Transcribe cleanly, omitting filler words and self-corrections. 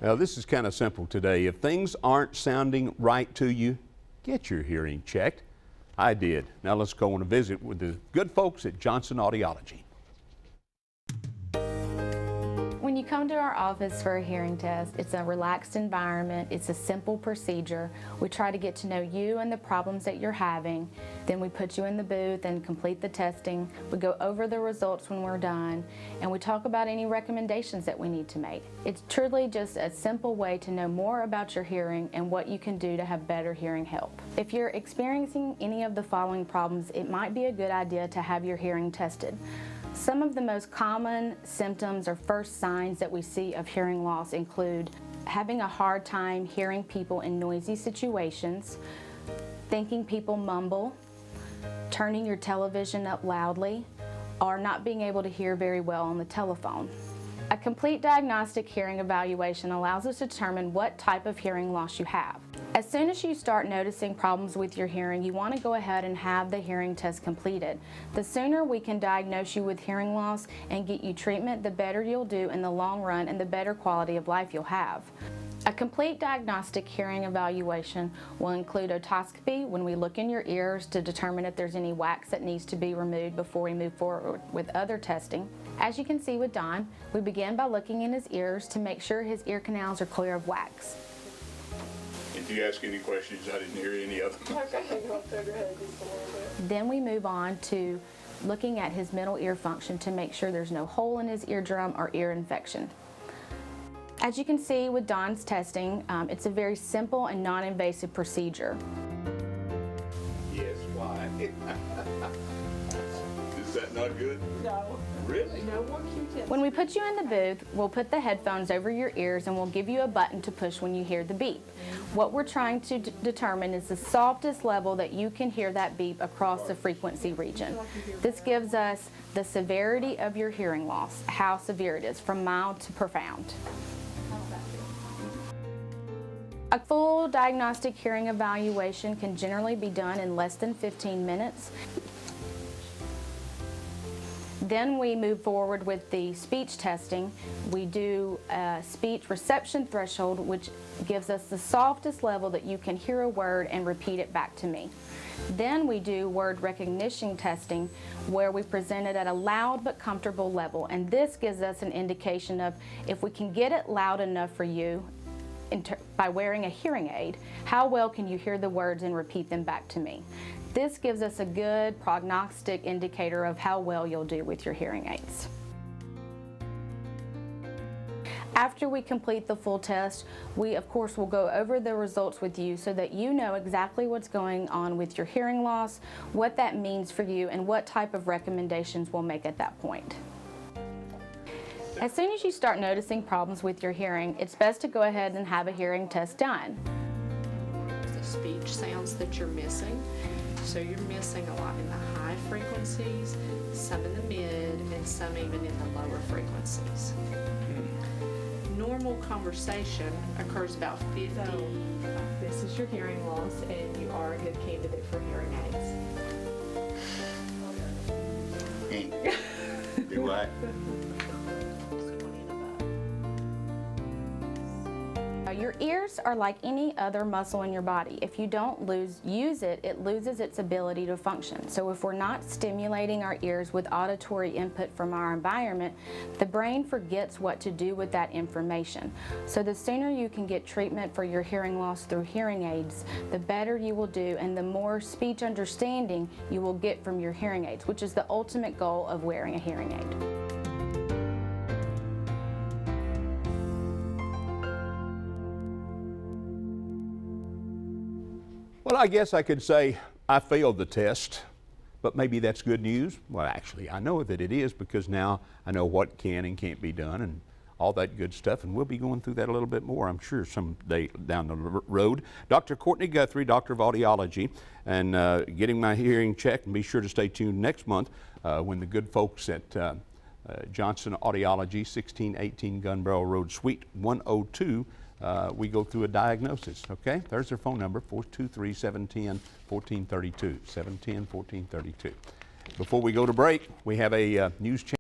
Now, this is kind of simple today. If things aren't sounding right to you, get your hearing checked. I did. Now let's go on a visit with the good folks at Johnson Audiology. When you come to our office for a hearing test, it's a relaxed environment, it's a simple procedure. We try to get to know you and the problems that you're having. Then we put you in the booth and complete the testing. We go over the results when we're done, and we talk about any recommendations that we need to make. It's truly just a simple way to know more about your hearing and what you can do to have better hearing help. If you're experiencing any of the following problems, it might be a good idea to have your hearing tested. Some of the most common symptoms or first signs that we see of hearing loss include having a hard time hearing people in noisy situations, thinking people mumble, turning your television up loudly, or not being able to hear very well on the telephone. A complete diagnostic hearing evaluation allows us to determine what type of hearing loss you have. As soon as you start noticing problems with your hearing, you want to go ahead and have the hearing test completed. The sooner we can diagnose you with hearing loss and get you treatment, the better you'll do in the long run and the better quality of life you'll have. A complete diagnostic hearing evaluation will include otoscopy when we look in your ears to determine if there's any wax that needs to be removed before we move forward with other testing. As you can see with Don, we begin by looking in his ears to make sure his ear canals are clear of wax. If you ask any questions, I didn't hear any of them. Okay, go up over your head just a little bit. Then we move on to looking at his middle ear function to make sure there's no hole in his eardrum or ear infection. As you can see with Don's testing, it's a very simple and non-invasive procedure. Yes, why? Is that not good? No. Really? No more Q-tips. When we put you in the booth, we'll put the headphones over your ears and we'll give you a button to push when you hear the beep. What we're trying to determine is the softest level that you can hear that beep across the frequency region. This gives us the severity of your hearing loss, how severe it is, from mild to profound. A full diagnostic hearing evaluation can generally be done in less than 15 minutes. Then we move forward with the speech testing. We do a speech reception threshold, which gives us the softest level that you can hear a word and repeat it back to me. Then we do word recognition testing, where we present it at a loud but comfortable level, and this gives us an indication of if we can get it loud enough for you by wearing a hearing aid, how well can you hear the words and repeat them back to me. This gives us a good prognostic indicator of how well you'll do with your hearing aids. After we complete the full test, we of course will go over the results with you so that you know exactly what's going on with your hearing loss, what that means for you, and what type of recommendations we'll make at that point. As soon as you start noticing problems with your hearing, it's best to go ahead and have a hearing test done. The speech sounds that you're missing. So you're missing a lot in the high frequencies, some in the mid, and some even in the lower frequencies. Normal conversation occurs about 50. So, this is your hearing loss, and you are a good candidate for hearing aids. Do what? Your ears are like any other muscle in your body. If you don't use it, it loses its ability to function. So if we're not stimulating our ears with auditory input from our environment, the brain forgets what to do with that information. So the sooner you can get treatment for your hearing loss through hearing aids, the better you will do and the more speech understanding you will get from your hearing aids, which is the ultimate goal of wearing a hearing aid. Well, I guess I could say I failed the test, but maybe that's good news. Well, actually, I know that it is, because now I know what can and can't be done and all that good stuff, and we'll be going through that a little bit more, I'm sure, someday down the road. Dr. Courtney Guthrie, Doctor of Audiology, and getting my hearing checked, and be sure to stay tuned next month when the good folks at Johnson Audiology, 1618 Gun Barrel Road, Suite 102, we go through a diagnosis, okay? There's their phone number, 423-710-1432, 710-1432. Before we go to break, we have a news channel.